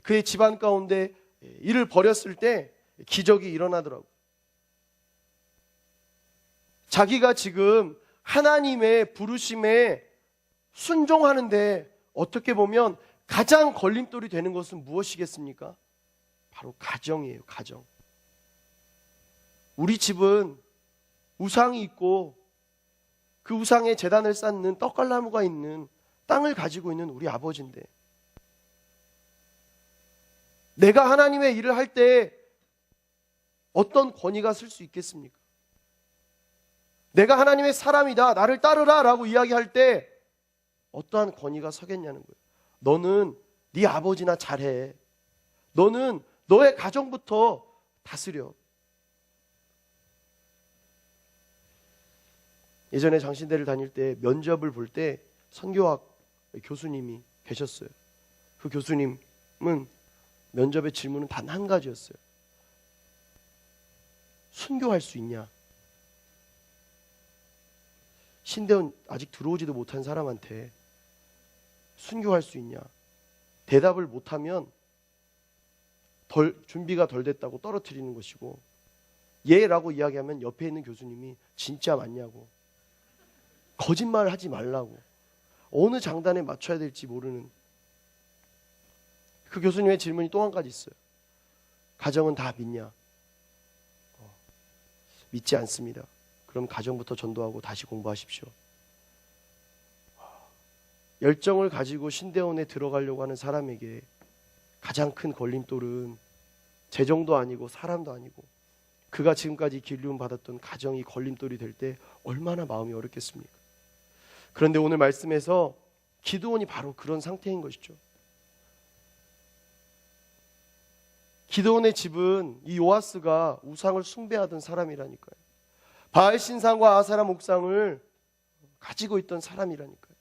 그의 집안 가운데 이를 벌였을 때 기적이 일어나더라고요. 자기가 지금 하나님의 부르심에 순종하는데 어떻게 보면 가장 걸림돌이 되는 것은 무엇이겠습니까? 바로 가정이에요. 가정. 우리 집은 우상이 있고 그 우상에 제단을 쌓는 떡갈나무가 있는 땅을 가지고 있는 우리 아버지인데, 내가 하나님의 일을 할 때 어떤 권위가 쓸 수 있겠습니까? 내가 하나님의 사람이다, 나를 따르라 라고 이야기할 때 어떠한 권위가 서겠냐는 거예요. 너는 네 아버지나 잘해. 너는 너의 가정부터 다스려. 예전에 장신대를 다닐 때 면접을 볼 때 선교학 교수님이 계셨어요. 그 교수님은 면접의 질문은 단 한 가지였어요. 순교할 수 있냐? 신대원 아직 들어오지도 못한 사람한테 순교할 수 있냐? 대답을 못하면 준비가 덜 됐다고 떨어뜨리는 것이고, 예라고 이야기하면 옆에 있는 교수님이 진짜 맞냐고, 거짓말 하지 말라고, 어느 장단에 맞춰야 될지 모르는. 그 교수님의 질문이 또 한 가지 있어요. 가정은 다 믿냐? 믿지 않습니다. 그럼 가정부터 전도하고 다시 공부하십시오. 열정을 가지고 신대원에 들어가려고 하는 사람에게 가장 큰 걸림돌은 재정도 아니고 사람도 아니고, 그가 지금까지 길리움 받았던 가정이 걸림돌이 될 때 얼마나 마음이 어렵겠습니까? 그런데 오늘 말씀에서 기드온이 바로 그런 상태인 것이죠. 기드온의 집은 이 요아스가 우상을 숭배하던 사람이라니까요. 바알 신상과 아세라 목상을 가지고 있던 사람이라니까요.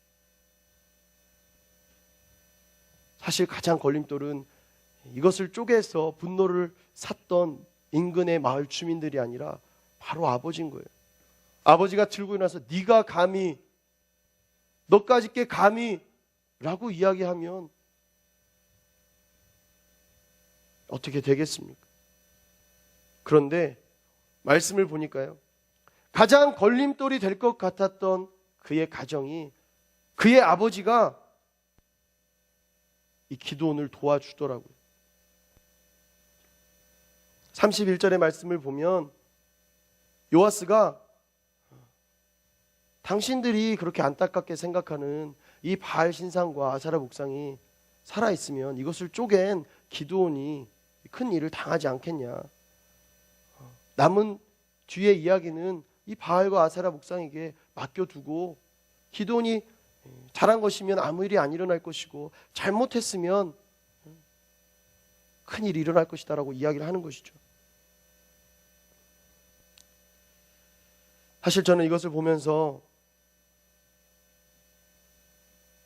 사실 가장 걸림돌은 이것을 쪼개서 분노를 샀던 인근의 마을 주민들이 아니라 바로 아버지인 거예요. 아버지가 들고 일어나서 네가 감히, 너까지 게 감히 라고 이야기하면 어떻게 되겠습니까? 그런데 말씀을 보니까요, 가장 걸림돌이 될 것 같았던 그의 가정이, 그의 아버지가 이 기드온을 도와주더라고요. 31절의 말씀을 보면 요아스가 당신들이 그렇게 안타깝게 생각하는 이 바알 신상과 아세라 목상이 살아있으면 이것을 쪼갠 기드온이 큰 일을 당하지 않겠냐. 남은 뒤의 이야기는 이 바알과 아세라 목상에게 맡겨두고, 기드온이 잘한 것이면 아무 일이 안 일어날 것이고 잘못했으면 큰 일이 일어날 것이다 라고 이야기를 하는 것이죠. 사실 저는 이것을 보면서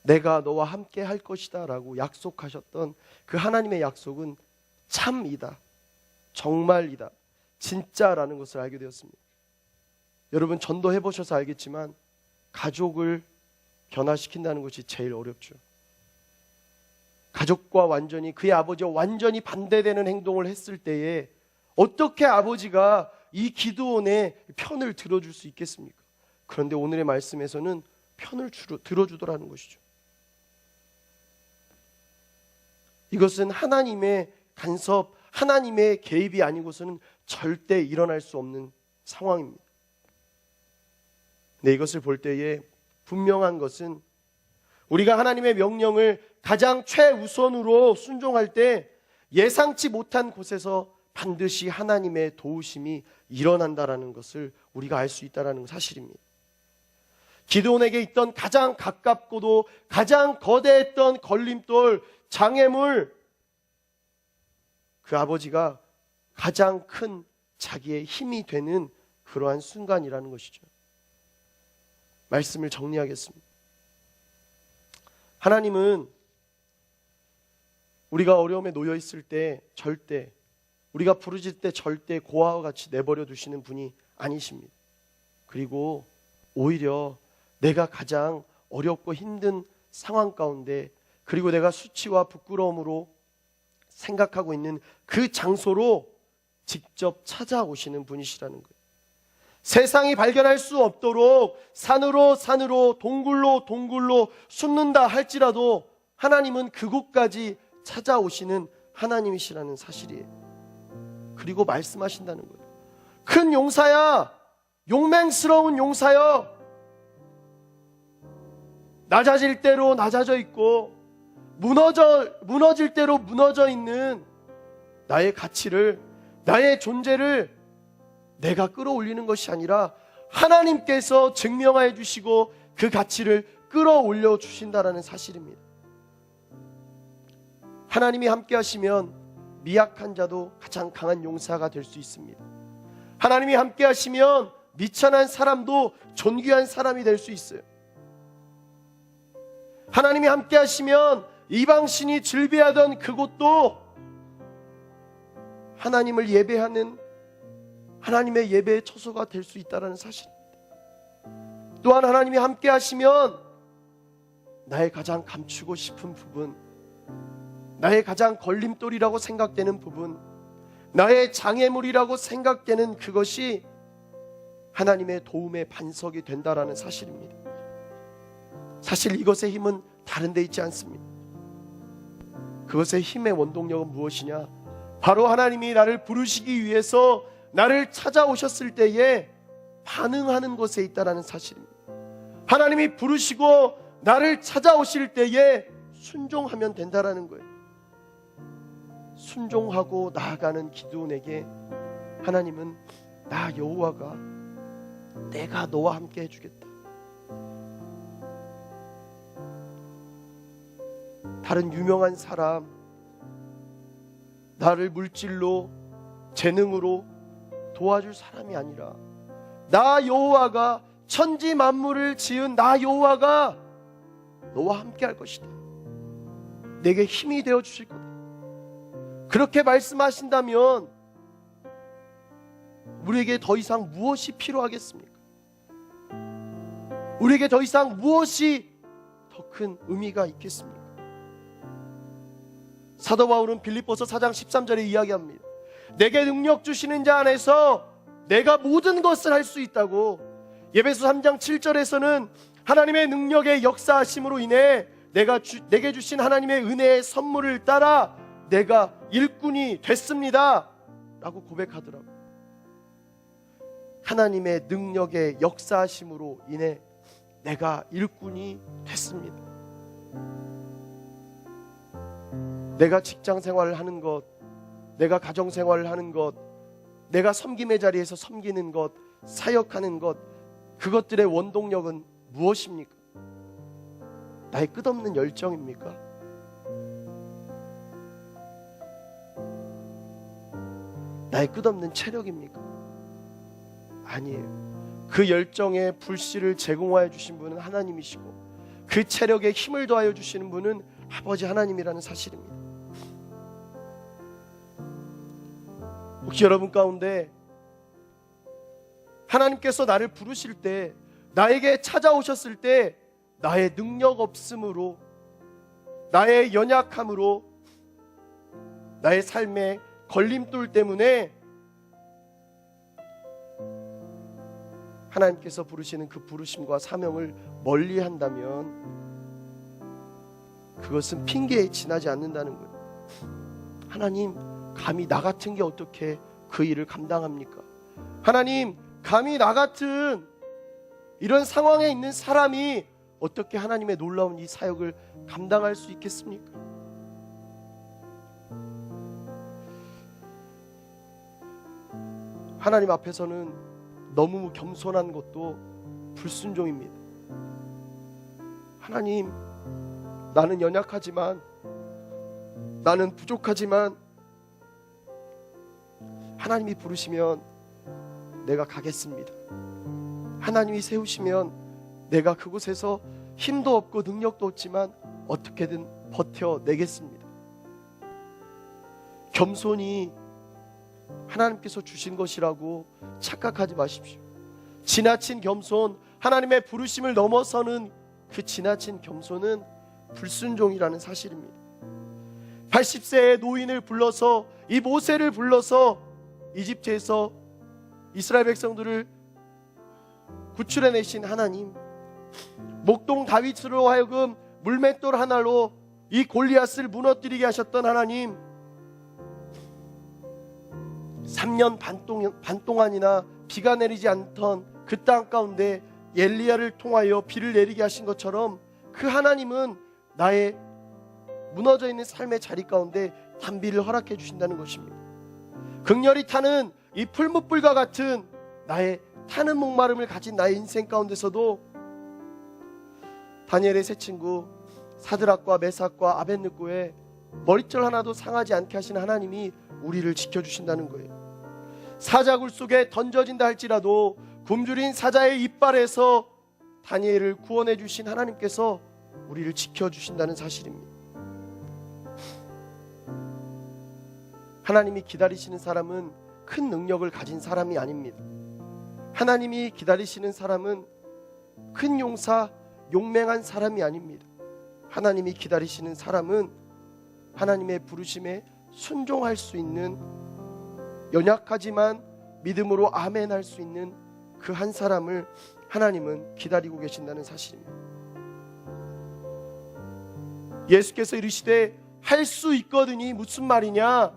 내가 너와 함께 할 것이다 라고 약속하셨던 그 하나님의 약속은 참이다, 정말이다, 진짜라는 것을 알게 되었습니다. 여러분 전도해 보셔서 알겠지만 가족을 변화시킨다는 것이 제일 어렵죠. 가족과 완전히, 그의 아버지와 완전히 반대되는 행동을 했을 때에 어떻게 아버지가 이 기드온의 편을 들어줄 수 있겠습니까? 그런데 오늘의 말씀에서는 편을 들어주더라는 것이죠. 이것은 하나님의 간섭, 하나님의 개입이 아니고서는 절대 일어날 수 없는 상황입니다. 네, 이것을 볼 때에 분명한 것은 우리가 하나님의 명령을 가장 최우선으로 순종할 때 예상치 못한 곳에서 반드시 하나님의 도우심이 일어난다라는 것을 우리가 알 수 있다는 사실입니다. 기드온에게 있던 가장 가깝고도 가장 거대했던 걸림돌, 장애물, 그 아버지가 가장 큰 자기의 힘이 되는 그러한 순간이라는 것이죠. 말씀을 정리하겠습니다. 하나님은 우리가 어려움에 놓여 있을 때 절대, 우리가 부르짖을 때 절대 고아와 같이 내버려 두시는 분이 아니십니다. 그리고 오히려 내가 가장 어렵고 힘든 상황 가운데, 그리고 내가 수치와 부끄러움으로 생각하고 있는 그 장소로 직접 찾아오시는 분이시라는 거예요. 세상이 발견할 수 없도록 산으로 동굴로 숨는다 할지라도 하나님은 그곳까지 찾아오시는 하나님이시라는 사실이에요. 그리고 말씀하신다는 거예요. 큰 용사야, 용맹스러운 용사여, 낮아질 대로 낮아져 있고 무너질 대로 무너져 있는 나의 가치를, 나의 존재를 내가 끌어올리는 것이 아니라 하나님께서 증명해 주시고 그 가치를 끌어올려 주신다라는 사실입니다. 하나님이 함께 하시면 미약한 자도 가장 강한 용사가 될 수 있습니다. 하나님이 함께 하시면 미천한 사람도 존귀한 사람이 될 수 있어요. 하나님이 함께 하시면 이방신이 즐비하던 그곳도 하나님을 예배하는 하나님의 예배의 처소가 될 수 있다는 사실입니다. 또한 하나님이 함께 하시면 나의 가장 감추고 싶은 부분, 나의 가장 걸림돌이라고 생각되는 부분, 나의 장애물이라고 생각되는 그것이 하나님의 도움의 반석이 된다라는 사실입니다. 사실 이것의 힘은 다른 데 있지 않습니다. 그것의 힘의 원동력은 무엇이냐? 바로 하나님이 나를 부르시기 위해서 나를 찾아오셨을 때에 반응하는 것에 있다라는 사실입니다. 하나님이 부르시고 나를 찾아오실 때에 순종하면 된다라는 거예요. 순종하고 나아가는 기드온에게 하나님은 나 여호와가 내가 너와 함께 해주겠다. 다른 유명한 사람, 나를 물질로, 재능으로 도와줄 사람이 아니라 나 여호와가, 천지 만물을 지은 나 여호와가 너와 함께 할 것이다. 내게 힘이 되어 주실 거다. 그렇게 말씀하신다면 우리에게 더 이상 무엇이 필요하겠습니까? 우리에게 더 이상 무엇이 더 큰 의미가 있겠습니까? 사도 바울은 빌립보서 4장 13절에 이야기합니다. 내게 능력 주시는 자 안에서 내가 모든 것을 할 수 있다고. 에베소 3장 7절에서는 하나님의 능력의 역사하심으로 인해 내게 주신 하나님의 은혜의 선물을 따라 내가 일꾼이 됐습니다 라고 고백하더라고요. 하나님의 능력의 역사하심으로 인해 내가 일꾼이 됐습니다. 내가 직장 생활을 하는 것, 내가 가정 생활을 하는 것, 내가 섬김의 자리에서 섬기는 것, 사역하는 것, 그것들의 원동력은 무엇입니까? 나의 끝없는 열정입니까? 나의 끝없는 체력입니까? 아니에요. 그 열정의 불씨를 제공하여 주신 분은 하나님이시고 그 체력에 힘을 더하여 주시는 분은 아버지 하나님이라는 사실입니다. 혹시 여러분 가운데 하나님께서 나를 부르실 때, 나에게 찾아오셨을 때 나의 능력 없음으로, 나의 연약함으로, 나의 삶의 걸림돌 때문에 하나님께서 부르시는 그 부르심과 사명을 멀리한다면 그것은 핑계에 지나지 않는다는 거예요. 하나님, 감히 나 같은 게 어떻게 그 일을 감당합니까? 하나님, 감히 나 같은 이런 상황에 있는 사람이 어떻게 하나님의 놀라운 이 사역을 감당할 수 있겠습니까? 하나님 앞에서는 너무 겸손한 것도 불순종입니다. 하나님, 나는 연약하지만, 나는 부족하지만 하나님이 부르시면 내가 가겠습니다. 하나님이 세우시면 내가 그곳에서 힘도 없고 능력도 없지만 어떻게든 버텨내겠습니다. 겸손이 하나님께서 주신 것이라고 착각하지 마십시오. 지나친 겸손, 하나님의 부르심을 넘어서는 그 지나친 겸손은 불순종이라는 사실입니다. 80세의 노인을 불러서, 이 모세를 불러서 이집트에서 이스라엘 백성들을 구출해내신 하나님, 목동 다윗으로 하여금 물맷돌 하나로 이 골리앗을 무너뜨리게 하셨던 하나님, 3년 반 동안이나 비가 내리지 않던 그 땅 가운데 엘리야를 통하여 비를 내리게 하신 것처럼 그 하나님은 나의 무너져 있는 삶의 자리 가운데 단비를 허락해 주신다는 것입니다. 극렬히 타는 이 풀무불과 같은 나의 타는 목마름을 가진 나의 인생 가운데서도 다니엘의 세 친구 사드락과 메삭과 아벳느고의 머리털 하나도 상하지 않게 하시는 하나님이 우리를 지켜주신다는 거예요. 사자굴 속에 던져진다 할지라도 굶주린 사자의 이빨에서 다니엘을 구원해 주신 하나님께서 우리를 지켜주신다는 사실입니다. 하나님이 기다리시는 사람은 큰 능력을 가진 사람이 아닙니다. 하나님이 기다리시는 사람은 큰 용사, 용맹한 사람이 아닙니다. 하나님이 기다리시는 사람은 하나님의 부르심에 순종할 수 있는, 연약하지만 믿음으로 아멘 할 수 있는 그 한 사람을 하나님은 기다리고 계신다는 사실입니다. 예수께서 이르시되 할 수 있거든이 무슨 말이냐?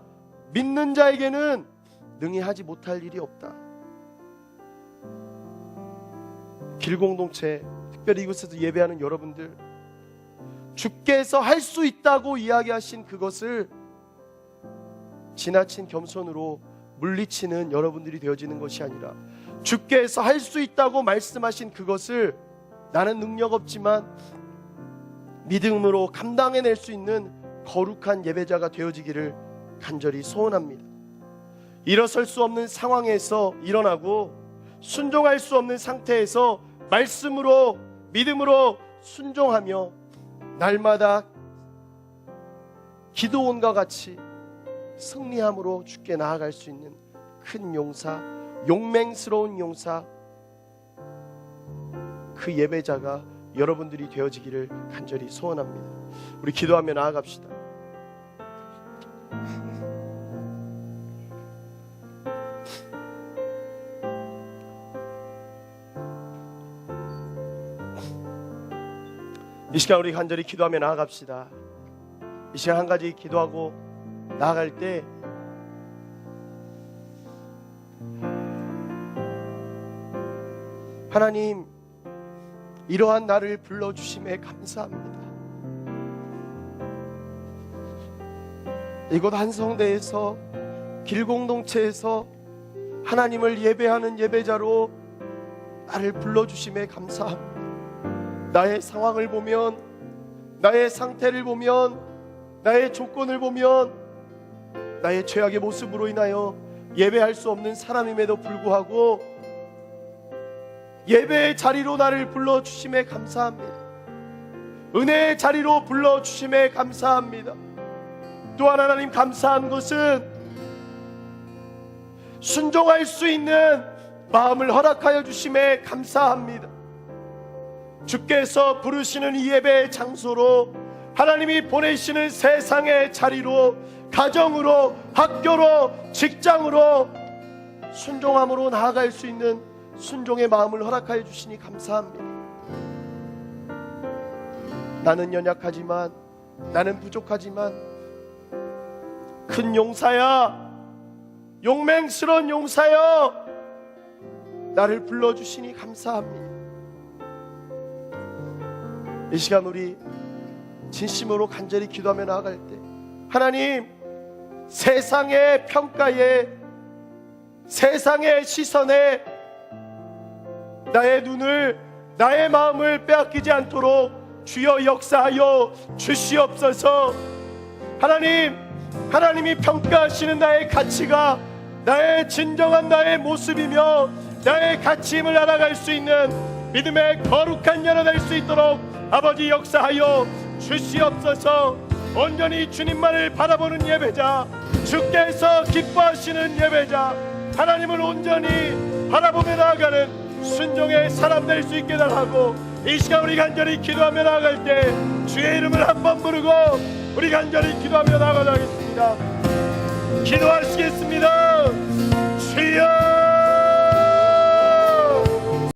믿는 자에게는 능히 하지 못할 일이 없다. 길공동체, 특별히 이곳에서 예배하는 여러분들, 주께서 할 수 있다고 이야기하신 그것을 지나친 겸손으로 물리치는 여러분들이 되어지는 것이 아니라, 주께서 할 수 있다고 말씀하신 그것을 나는 능력 없지만 믿음으로 감당해낼 수 있는 거룩한 예배자가 되어지기를 간절히 소원합니다. 일어설 수 없는 상황에서 일어나고 순종할 수 없는 상태에서 말씀으로, 믿음으로 순종하며 날마다 기도원과 같이 승리함으로 주께 나아갈 수 있는 큰 용사, 용맹스러운 용사, 그 예배자가 여러분들이 되어지기를 간절히 소원합니다. 우리 기도하며 나아갑시다. 이 시간 우리 간절히 기도하며 나아갑시다. 이 시간 한 가지 기도하고 나아갈 때 하나님, 이러한 나를 불러주심에 감사합니다. 이곳 한성대에서, 길공동체에서 하나님을 예배하는 예배자로 나를 불러주심에 감사합니다. 나의 상황을 보면, 나의 상태를 보면, 나의 조건을 보면, 나의 죄악의 모습으로 인하여 예배할 수 없는 사람임에도 불구하고 예배의 자리로 나를 불러주심에 감사합니다. 은혜의 자리로 불러주심에 감사합니다. 또한 하나님, 감사한 것은 순종할 수 있는 마음을 허락하여 주심에 감사합니다. 주께서 부르시는 이 예배의 장소로, 하나님이 보내시는 세상의 자리로, 가정으로, 학교로, 직장으로 순종함으로 나아갈 수 있는 순종의 마음을 허락하여 주시니 감사합니다. 나는 연약하지만, 나는 부족하지만 큰 용사야, 용맹스러운 용사여, 나를 불러주시니 감사합니다. 이 시간 우리 진심으로 간절히 기도하며 나아갈 때, 하나님, 세상의 평가에, 세상의 시선에 나의 눈을, 나의 마음을 빼앗기지 않도록 주여 역사하여 주시옵소서. 하나님, 하나님이 평가하시는 나의 가치가 나의 진정한 나의 모습이며 나의 가치임을 알아갈 수 있는 믿음의 거룩한 자가 될 수 있도록 아버지 역사하여 주시옵소서. 온전히 주님만을 바라보는 예배자, 주께서 기뻐하시는 예배자, 하나님을 온전히 바라보며 나아가는 순종의 사람 될 수 있게 달하고, 이 시간 우리 간절히 기도하며 나아갈 때 주의 이름을 한번 부르고 우리 간절히 기도하며 나아가겠습니다. 기도하시겠습니다.